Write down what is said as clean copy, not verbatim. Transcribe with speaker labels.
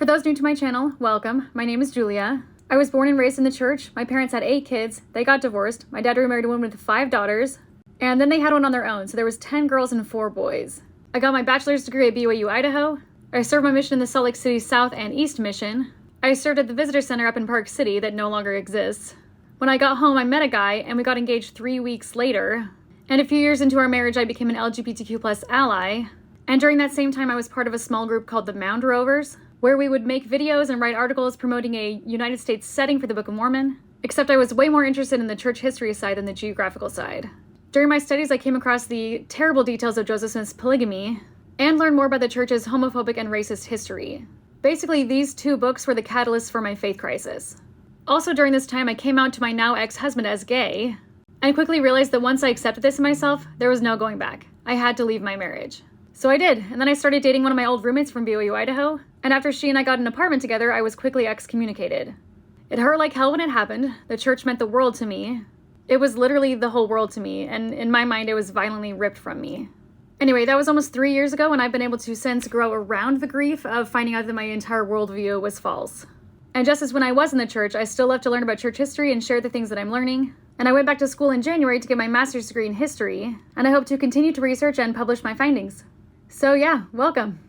Speaker 1: For those new to my channel, welcome. My name is Julia. I was born and raised in the church. My parents had 8 kids. They got divorced. My dad remarried a woman with 5 daughters. And then they had one on their own, so there was 10 girls and 4 boys. I got my bachelor's degree at BYU, Idaho. I served my mission in the Salt Lake City South and East Mission. I served at the Visitor Center up in Park City that no longer exists. When I got home, I met a guy, and we got engaged 3 weeks later. And a few years into our marriage, I became an LGBTQ+ ally. And during that same time, I was part of a small group called the Mound Rovers, where we would make videos and write articles promoting a United States setting for the Book of Mormon, except I was way more interested in the church history side than the geographical side. During my studies, I came across the terrible details of Joseph Smith's polygamy and learned more about the church's homophobic and racist history. Basically, these 2 books were the catalyst for my faith crisis. Also during this time, I came out to my now ex-husband as gay, and quickly realized that once I accepted this in myself, there was no going back. I had to leave my marriage. So I did, and then I started dating one of my old roommates from BYU, Idaho, and after she and I got an apartment together, I was quickly excommunicated. It hurt like hell when it happened. The church meant the world to me. It was literally the whole world to me, and in my mind, it was violently ripped from me. Anyway, that was almost 3 years ago, and I've been able to since grow around the grief of finding out that my entire worldview was false. And just as when I was in the church, I still love to learn about church history and share the things that I'm learning. And I went back to school in January to get my master's degree in history, and I hope to continue to research and publish my findings. So yeah, welcome.